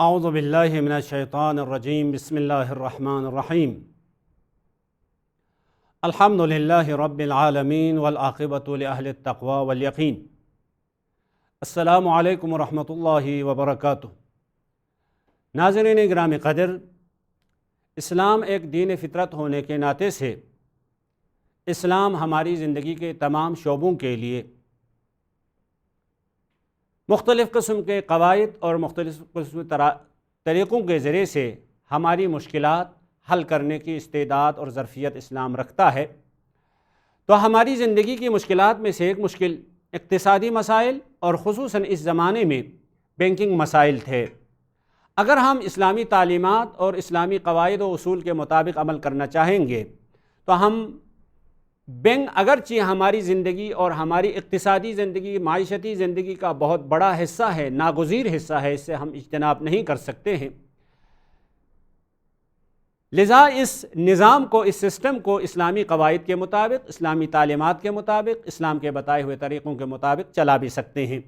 اعوذ باللہ من الشیطان الرجیم بسم اللہ الرحمن الرحیم الحمد للہ رب العالمین والعاقبۃ لأہل التقوی والیقین۔ السلام علیکم ورحمۃ اللہ وبرکاتہ۔ ناظرین گرامی قدر، اسلام ایک دین فطرت ہونے کے ناطے سے اسلام ہماری زندگی کے تمام شعبوں کے لیے مختلف قسم کے قواعد اور مختلف قسم طریقوں کے ذریعے سے ہماری مشکلات حل کرنے کی استعداد اور ظرفیت اسلام رکھتا ہے۔ تو ہماری زندگی کی مشکلات میں سے ایک مشکل اقتصادی مسائل اور خصوصاً اس زمانے میں بینکنگ مسائل تھے۔ اگر ہم اسلامی تعلیمات اور اسلامی قواعد و اصول کے مطابق عمل کرنا چاہیں گے تو ہم بینک اگرچہ ہماری زندگی اور ہماری اقتصادی زندگی، معیشتی زندگی کا بہت بڑا حصہ ہے، ناگزیر حصہ ہے، اس سے ہم اجتناب نہیں کر سکتے ہیں، لذا اس نظام کو، اس سسٹم کو اسلامی قواعد کے مطابق، اسلامی تعلیمات کے مطابق، اسلام کے بتائے ہوئے طریقوں کے مطابق چلا بھی سکتے ہیں۔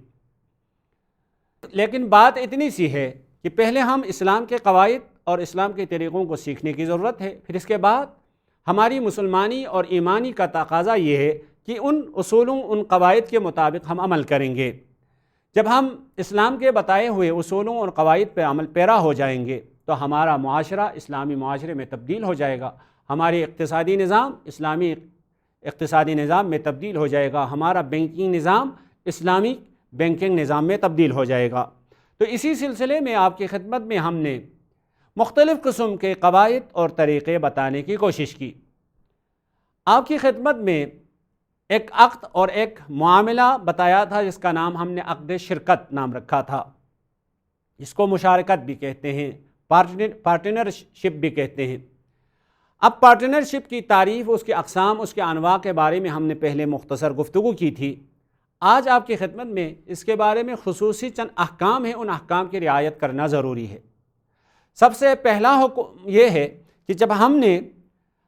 لیکن بات اتنی سی ہے کہ پہلے ہم اسلام کے قواعد اور اسلام کے طریقوں کو سیکھنے کی ضرورت ہے، پھر اس کے بعد ہماری مسلمانی اور ایمانی کا تقاضا یہ ہے کہ ان اصولوں، ان قواعد کے مطابق ہم عمل کریں گے۔ جب ہم اسلام کے بتائے ہوئے اصولوں اور قواعد پہ عمل پیرا ہو جائیں گے تو ہمارا معاشرہ اسلامی معاشرے میں تبدیل ہو جائے گا، ہماری اقتصادی نظام اسلامی اقتصادی نظام میں تبدیل ہو جائے گا، ہمارا بینکنگ نظام اسلامی بینکنگ نظام میں تبدیل ہو جائے گا۔ تو اسی سلسلے میں آپ کی خدمت میں ہم نے مختلف قسم کے قواعد اور طریقے بتانے کی کوشش کی۔ آپ کی خدمت میں ایک عقد اور ایک معاملہ بتایا تھا جس کا نام ہم نے عقد شرکت نام رکھا تھا، جس کو مشارکت بھی کہتے ہیں، پارٹنرشپ بھی کہتے ہیں۔ اب پارٹنرشپ کی تعریف، اس کے اقسام، اس کے انواع کے بارے میں ہم نے پہلے مختصر گفتگو کی تھی۔ آج آپ کی خدمت میں اس کے بارے میں خصوصی چند احکام ہیں، ان احکام کی رعایت کرنا ضروری ہے۔ سب سے پہلا حکم یہ ہے کہ جب ہم نے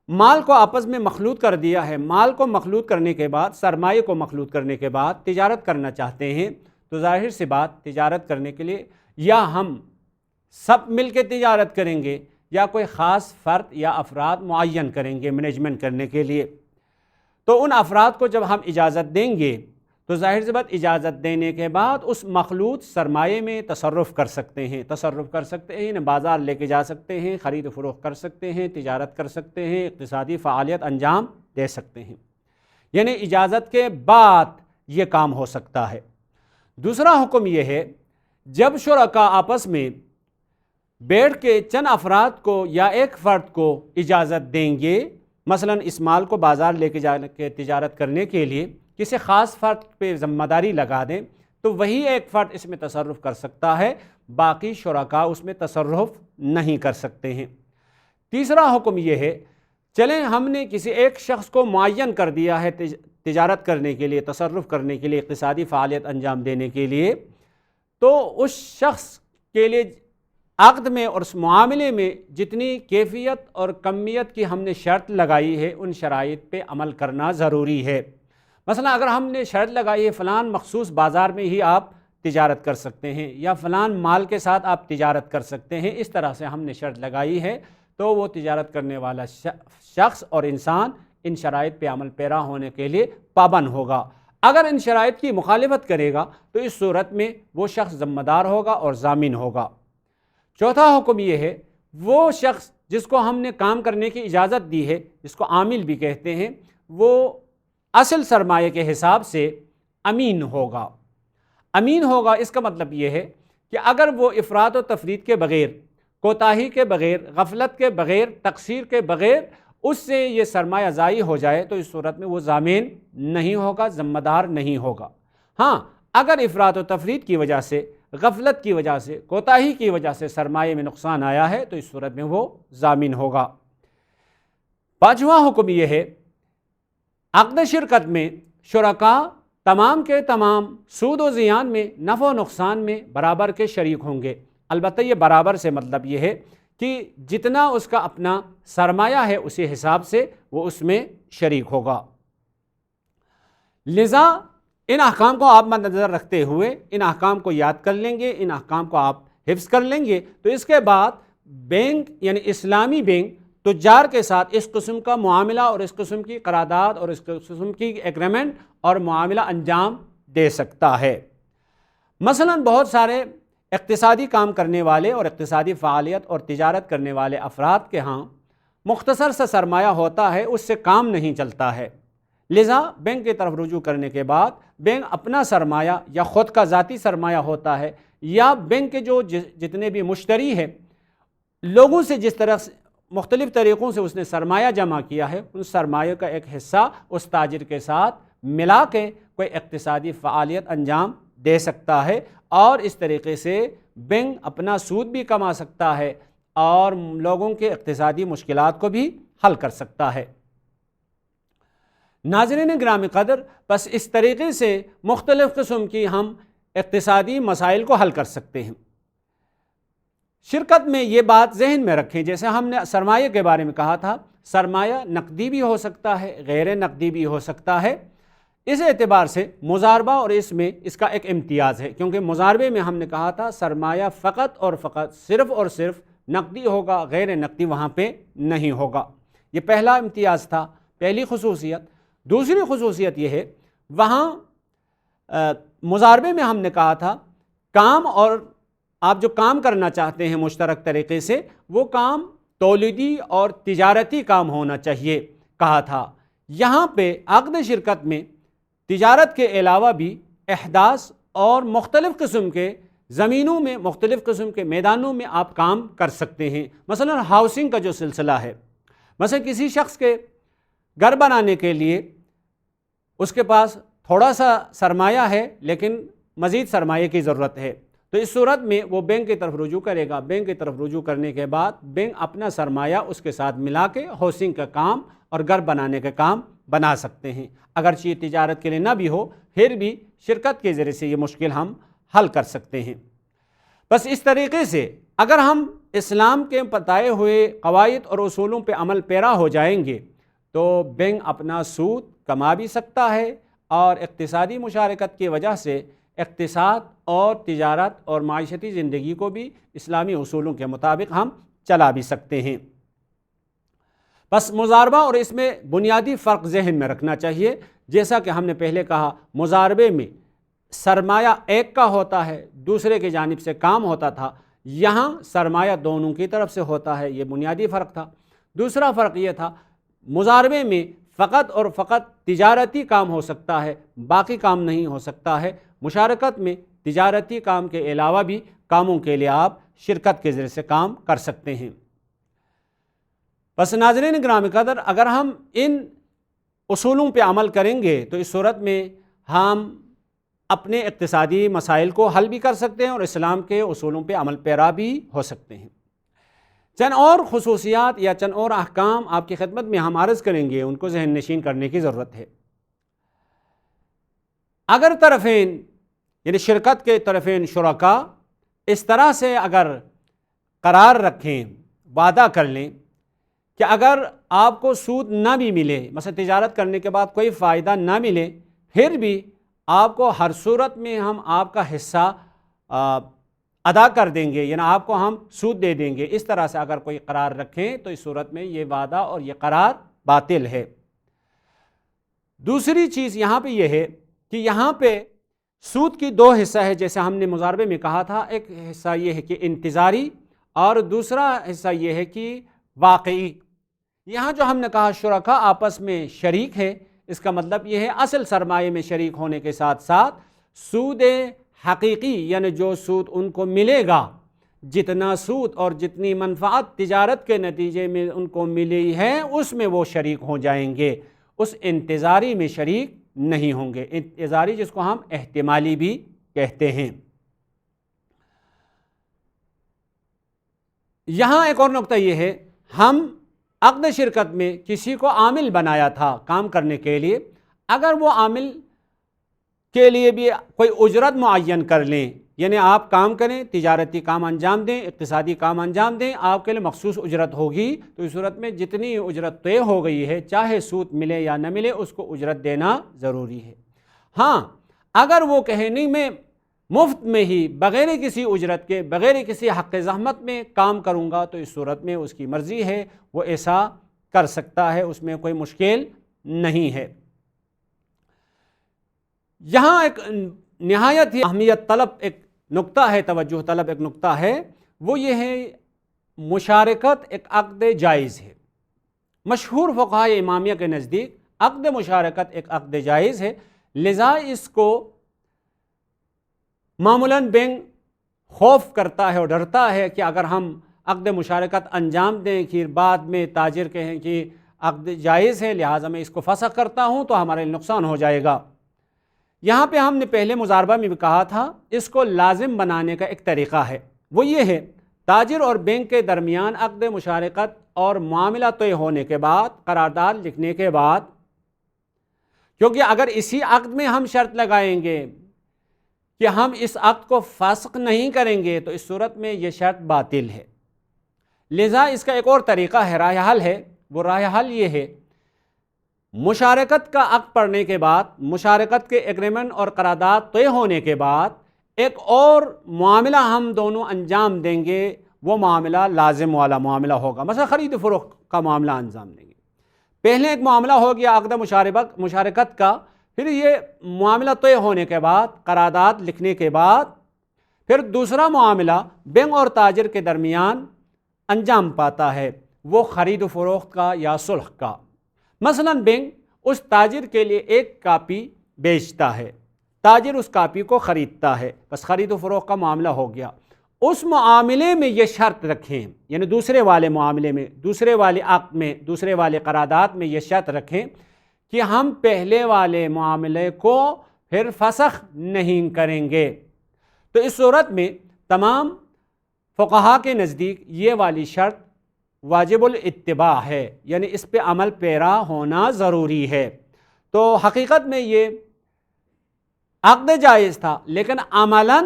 مال کو آپس میں مخلوط کر دیا ہے، مال کو مخلوط کرنے کے بعد، سرمایہ کو مخلوط کرنے کے بعد تجارت کرنا چاہتے ہیں تو ظاہر سی بات، تجارت کرنے کے لیے یا ہم سب مل کے تجارت کریں گے یا کوئی خاص فرد یا افراد معین کریں گے مینجمنٹ کرنے کے لیے۔ تو ان افراد کو جب ہم اجازت دیں گے تو ظاہر سی بات، اجازت دینے کے بعد اس مخلوط سرمایے میں تصرف کر سکتے ہیں، بازار لے کے جا سکتے ہیں، خرید و فروخت کر سکتے ہیں، تجارت کر سکتے ہیں، اقتصادی فعالیت انجام دے سکتے ہیں، یعنی اجازت کے بعد یہ کام ہو سکتا ہے۔ دوسرا حکم یہ ہے، جب شرکاء آپس میں بیٹھ کے چند افراد کو یا ایک فرد کو اجازت دیں گے، مثلا اس مال کو بازار لے کے جا کے تجارت کرنے کے لیے کسی خاص فرد پہ ذمہ داری لگا دیں تو وہی ایک فرد اس میں تصرف کر سکتا ہے، باقی شرکاء اس میں تصرف نہیں کر سکتے ہیں۔ تیسرا حکم یہ ہے، چلیں ہم نے کسی ایک شخص کو معین کر دیا ہے تجارت کرنے کے لیے، تصرف کرنے کے لیے، اقتصادی فعالیت انجام دینے کے لیے، تو اس شخص کے لیے عقد میں اور اس معاملے میں جتنی کیفیت اور کمیت کی ہم نے شرط لگائی ہے، ان شرائط پہ عمل کرنا ضروری ہے۔ مثلا اگر ہم نے شرط لگائی ہے فلان مخصوص بازار میں ہی آپ تجارت کر سکتے ہیں یا فلان مال کے ساتھ آپ تجارت کر سکتے ہیں، اس طرح سے ہم نے شرط لگائی ہے، تو وہ تجارت کرنے والا شخص اور انسان ان شرائط پہ عمل پیرا ہونے کے لیے پابند ہوگا۔ اگر ان شرائط کی مخالفت کرے گا تو اس صورت میں وہ شخص ذمہ دار ہوگا اور ضامن ہوگا۔ چوتھا حکم یہ ہے، وہ شخص جس کو ہم نے کام کرنے کی اجازت دی ہے، جس کو عامل بھی کہتے ہیں، وہ اصل سرمایہ کے حساب سے امین ہوگا۔ امین ہوگا اس کا مطلب یہ ہے کہ اگر وہ افراط و تفریط کے بغیر، کوتاہی کے بغیر، غفلت کے بغیر، تقصیر کے بغیر اس سے یہ سرمایہ ضائع ہو جائے تو اس صورت میں وہ ضامن نہیں ہوگا، ذمہ دار نہیں ہوگا۔ ہاں، اگر افراط و تفریط کی وجہ سے، غفلت کی وجہ سے، کوتاہی کی وجہ سے سرمایہ میں نقصان آیا ہے تو اس صورت میں وہ ضامن ہوگا۔ پانچواں حکم یہ ہے، عقد شرکت میں شرکاء تمام کے تمام سود و زیان میں، نفع و نقصان میں برابر کے شریک ہوں گے۔ البتہ یہ برابر سے مطلب یہ ہے کہ جتنا اس کا اپنا سرمایہ ہے اسی حساب سے وہ اس میں شریک ہوگا۔ لذا ان احکام کو آپ مد نظر رکھتے ہوئے ان احکام کو یاد کر لیں گے، ان احکام کو آپ حفظ کر لیں گے تو اس کے بعد بینک یعنی اسلامی بینک تجار کے ساتھ اس قسم کا معاملہ اور اس قسم کی قرارداد اور اس قسم کی ایگریمنٹ اور معاملہ انجام دے سکتا ہے۔ مثلا بہت سارے اقتصادی کام کرنے والے اور اقتصادی فعالیت اور تجارت کرنے والے افراد کے ہاں مختصر سا سرمایہ ہوتا ہے، اس سے کام نہیں چلتا ہے، لذا بینک کی طرف رجوع کرنے کے بعد بینک اپنا سرمایہ یا خود کا ذاتی سرمایہ ہوتا ہے یا بینک کے جو جتنے بھی مشتری ہیں لوگوں سے جس طرح مختلف طریقوں سے اس نے سرمایہ جمع کیا ہے، اس سرمایہ کا ایک حصہ اس تاجر کے ساتھ ملا کے کوئی اقتصادی فعالیت انجام دے سکتا ہے، اور اس طریقے سے بینک اپنا سود بھی کما سکتا ہے اور لوگوں کے اقتصادی مشکلات کو بھی حل کر سکتا ہے۔ ناظرین گرامی قدر، بس اس طریقے سے مختلف قسم کی ہم اقتصادی مسائل کو حل کر سکتے ہیں۔ شرکت میں یہ بات ذہن میں رکھیں، جیسے ہم نے سرمایہ کے بارے میں کہا تھا، سرمایہ نقدی بھی ہو سکتا ہے، غیر نقدی بھی ہو سکتا ہے۔ اس اعتبار سے مضاربہ اور اس میں اس کا ایک امتیاز ہے، کیونکہ مضاربے میں ہم نے کہا تھا سرمایہ فقط اور فقط صرف اور صرف نقدی ہوگا، غیر نقدی وہاں پہ نہیں ہوگا۔ یہ پہلا امتیاز تھا، پہلی خصوصیت۔ دوسری خصوصیت یہ ہے، وہاں مضاربے میں ہم نے کہا تھا کام، اور آپ جو کام کرنا چاہتے ہیں مشترک طریقے سے، وہ کام تولیدی اور تجارتی کام ہونا چاہیے کہا تھا۔ یہاں پہ عقد شرکت میں تجارت کے علاوہ بھی احداث اور مختلف قسم کے زمینوں میں، مختلف قسم کے میدانوں میں آپ کام کر سکتے ہیں۔ مثلا ہاؤسنگ کا جو سلسلہ ہے، مثلا کسی شخص کے گھر بنانے کے لیے اس کے پاس تھوڑا سا سرمایہ ہے لیکن مزید سرمایہ کی ضرورت ہے، تو اس صورت میں وہ بینک کی طرف رجوع کرے گا۔ بینک کی طرف رجوع کرنے کے بعد بینک اپنا سرمایہ اس کے ساتھ ملا کے ہاؤسنگ کا کام اور گھر بنانے کا کام بنا سکتے ہیں۔ اگرچہ یہ تجارت کے لیے نہ بھی ہو، پھر بھی شرکت کے ذریعے سے یہ مشکل ہم حل کر سکتے ہیں۔ بس اس طریقے سے اگر ہم اسلام کے بتائے ہوئے قواعد اور اصولوں پہ عمل پیرا ہو جائیں گے تو بینک اپنا سود کما بھی سکتا ہے، اور اقتصادی مشارکت کی وجہ سے اقتصاد اور تجارت اور معاشرتی زندگی کو بھی اسلامی اصولوں کے مطابق ہم چلا بھی سکتے ہیں۔ بس مضاربہ اور اس میں بنیادی فرق ذہن میں رکھنا چاہیے، جیسا کہ ہم نے پہلے کہا مضاربے میں سرمایہ ایک کا ہوتا ہے، دوسرے کی جانب سے کام ہوتا تھا، یہاں سرمایہ دونوں کی طرف سے ہوتا ہے، یہ بنیادی فرق تھا۔ دوسرا فرق یہ تھا، مضاربے میں فقط اور فقط تجارتی کام ہو سکتا ہے، باقی کام نہیں ہو سکتا ہے۔ مشارکت میں تجارتی کام کے علاوہ بھی کاموں کے لیے آپ شرکت کے ذریعے سے کام کر سکتے ہیں۔ بس ناظرین گرامی قدر، اگر ہم ان اصولوں پہ عمل کریں گے تو اس صورت میں ہم اپنے اقتصادی مسائل کو حل بھی کر سکتے ہیں اور اسلام کے اصولوں پہ عمل پیرا بھی ہو سکتے ہیں۔ چند اور خصوصیات یا چند اور احکام آپ کی خدمت میں ہم عرض کریں گے، ان کو ذہن نشین کرنے کی ضرورت ہے۔ اگر طرفین یعنی شرکت کے طرفین شرکا اس طرح سے اگر قرار رکھیں، وعدہ کر لیں کہ اگر آپ کو سود نہ بھی ملے، مثلا تجارت کرنے کے بعد کوئی فائدہ نہ ملے، پھر بھی آپ کو ہر صورت میں ہم آپ کا حصہ ادا کر دیں گے، یعنی آپ کو ہم سود دے دیں گے، اس طرح سے اگر کوئی قرار رکھیں تو اس صورت میں یہ وعدہ اور یہ قرار باطل ہے۔ دوسری چیز یہاں پہ یہ ہے کہ یہاں پہ سود کی دو حصہ ہے، جیسے ہم نے مضاربے میں کہا تھا، ایک حصہ یہ ہے کہ انتظاری اور دوسرا حصہ یہ ہے کہ واقعی۔ یہاں جو ہم نے کہا شرکا آپس میں شریک ہے، اس کا مطلب یہ ہے اصل سرمایے میں شریک ہونے کے ساتھ ساتھ سود حقیقی، یعنی جو سود ان کو ملے گا، جتنا سود اور جتنی منفعت تجارت کے نتیجے میں ان کو ملی ہے اس میں وہ شریک ہو جائیں گے، اس انتظاری میں شریک نہیں ہوں گے۔ انتظاری جس کو ہم احتمالی بھی کہتے ہیں۔ یہاں ایک اور نقطہ یہ ہے، ہم عقد شرکت میں کسی کو عامل بنایا تھا کام کرنے کے لیے، اگر وہ عامل کے لیے بھی کوئی اجرت معین کر لیں، یعنی آپ کام کریں، تجارتی کام انجام دیں، اقتصادی کام انجام دیں، آپ کے لیے مخصوص اجرت ہوگی، تو اس صورت میں جتنی اجرت طے ہو گئی ہے، چاہے سود ملے یا نہ ملے، اس کو اجرت دینا ضروری ہے۔ ہاں، اگر وہ کہے نہیں میں مفت میں ہی بغیر کسی اجرت کے، بغیر کسی حق زحمت میں کام کروں گا تو اس صورت میں اس کی مرضی ہے، وہ ایسا کر سکتا ہے، اس میں کوئی مشکل نہیں ہے۔ یہاں ایک نہایت ہی اہمیت طلب ایک نقطہ ہے، توجہ طلب ایک نقطہ ہے، وہ یہ ہے مشارکت ایک عقد جائز ہے۔ مشہور فقہائے امامیہ کے نزدیک عقد مشارکت ایک عقد جائز ہے، لذا اس کو معمولاً بینک خوف کرتا ہے اور ڈرتا ہے کہ اگر ہم عقد مشارکت انجام دیں کہ بعد میں تاجر کہیں کہ عقد جائز ہے لہٰذا میں اس کو فسخ کرتا ہوں تو ہمارے نقصان ہو جائے گا۔ یہاں پہ ہم نے پہلے مضاربہ میں بھی کہا تھا، اس کو لازم بنانے کا ایک طریقہ ہے، وہ یہ ہے تاجر اور بینک کے درمیان عقد مشارکت اور معاملہ طے ہونے کے بعد، قرارداد لکھنے کے بعد، کیونکہ اگر اسی عقد میں ہم شرط لگائیں گے کہ ہم اس عقد کو فسخ نہیں کریں گے تو اس صورت میں یہ شرط باطل ہے، لذا اس کا ایک اور طریقہ ہے، راہ حل ہے، وہ راہ حل یہ ہے مشارکت کا عقد پڑھنے کے بعد، مشارکت کے ایگریمنٹ اور قرارداد طے ہونے کے بعد ایک اور معاملہ ہم دونوں انجام دیں گے، وہ معاملہ لازم والا معاملہ ہوگا، مثلا خرید و فروخت کا معاملہ انجام دیں گے۔ پہلے ایک معاملہ ہو گیا عقد مشارکت کا، پھر یہ معاملہ طے ہونے کے بعد، قرارداد لکھنے کے بعد، پھر دوسرا معاملہ بینک اور تاجر کے درمیان انجام پاتا ہے، وہ خرید و فروخت کا یا صلح کا۔ مثلا بینک اس تاجر کے لیے ایک کاپی بیچتا ہے، تاجر اس کاپی کو خریدتا ہے، بس خرید و فروخت کا معاملہ ہو گیا۔ اس معاملے میں یہ شرط رکھیں، یعنی دوسرے والے معاملے میں، دوسرے والے عقد میں، دوسرے والے قرارداد میں یہ شرط رکھیں کہ ہم پہلے والے معاملے کو پھر فسخ نہیں کریں گے۔ تو اس صورت میں تمام فقہا کے نزدیک یہ والی شرط واجب الاتباع ہے، یعنی اس پہ عمل پیرا ہونا ضروری ہے۔ تو حقیقت میں یہ عقد جائز تھا لیکن عملاً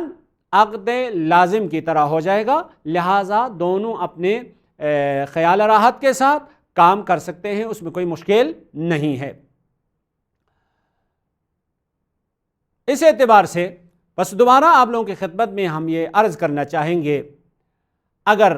عقد لازم کی طرح ہو جائے گا، لہٰذا دونوں اپنے خیال راحت کے ساتھ کام کر سکتے ہیں، اس میں کوئی مشکل نہیں ہے۔ اس اعتبار سے بس دوبارہ آپ لوگوں کی خدمت میں ہم یہ عرض کرنا چاہیں گے، اگر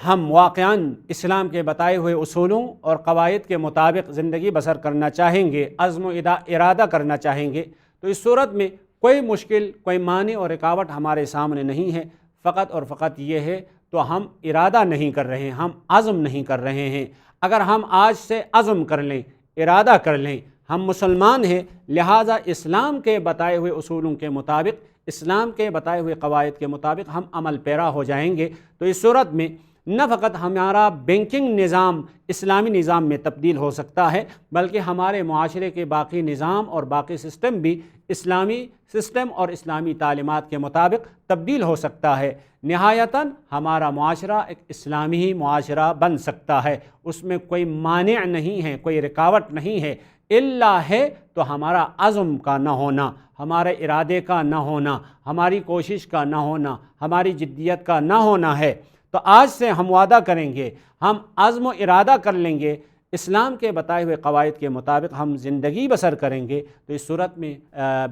ہم واقعاً اسلام کے بتائے ہوئے اصولوں اور قواعد کے مطابق زندگی بسر کرنا چاہیں گے، عزم و ارادہ کرنا چاہیں گے، تو اس صورت میں کوئی مشکل، کوئی مانع اور رکاوٹ ہمارے سامنے نہیں ہے، فقط اور فقط یہ ہے تو ہم ارادہ نہیں کر رہے ہیں، ہم عزم نہیں کر رہے ہیں۔ اگر ہم آج سے عزم کر لیں، ارادہ کر لیں، ہم مسلمان ہیں لہٰذا اسلام کے بتائے ہوئے اصولوں کے مطابق، اسلام کے بتائے ہوئے قواعد کے مطابق ہم عمل پیرا ہو جائیں گے، تو اس صورت میں نہ فقط ہمارا بینکنگ نظام اسلامی نظام میں تبدیل ہو سکتا ہے بلکہ ہمارے معاشرے کے باقی نظام اور باقی سسٹم بھی اسلامی سسٹم اور اسلامی تعلیمات کے مطابق تبدیل ہو سکتا ہے۔ نہایتاً ہمارا معاشرہ ایک اسلامی معاشرہ بن سکتا ہے، اس میں کوئی مانع نہیں ہے، کوئی رکاوٹ نہیں ہے، الا ہے تو ہمارا عزم کا نہ ہونا، ہمارے ارادے کا نہ ہونا، ہماری کوشش کا نہ ہونا، ہماری جدیت کا نہ ہونا ہے۔ تو آج سے ہم وعدہ کریں گے، ہم عزم و ارادہ کر لیں گے، اسلام کے بتائے ہوئے قواعد کے مطابق ہم زندگی بسر کریں گے، تو اس صورت میں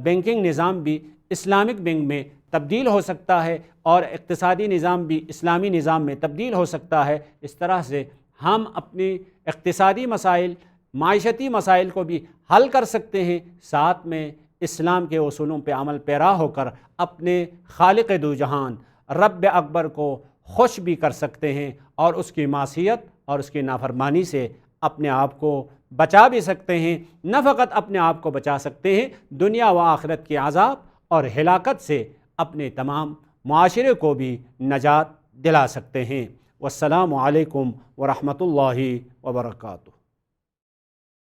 بینکنگ نظام بھی اسلامک بینک میں تبدیل ہو سکتا ہے اور اقتصادی نظام بھی اسلامی نظام میں تبدیل ہو سکتا ہے۔ اس طرح سے ہم اپنی اقتصادی مسائل، معاشرتی مسائل کو بھی حل کر سکتے ہیں، ساتھ میں اسلام کے اصولوں پہ عمل پیرا ہو کر اپنے خالق دو جہان رب اکبر کو خوش بھی کر سکتے ہیں اور اس کی معصیت اور اس کی نافرمانی سے اپنے آپ کو بچا بھی سکتے ہیں۔ نہ فقط اپنے آپ کو بچا سکتے ہیں، دنیا و آخرت کے عذاب اور ہلاکت سے اپنے تمام معاشرے کو بھی نجات دلا سکتے ہیں۔ والسلام علیکم ورحمۃ اللہ وبرکاتہ۔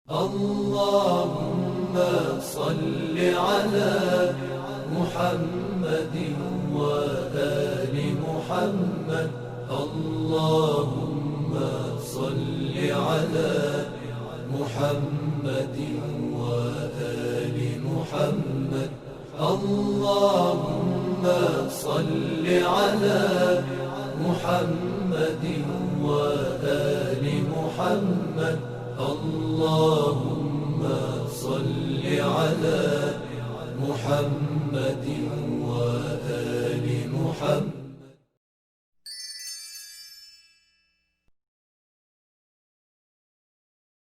اللهم صل على محمد وآل محمد اللهم صل على محمد وآل محمد اللهم صل على محمد وآل محمد اللهم صل على محمد وآل محمد.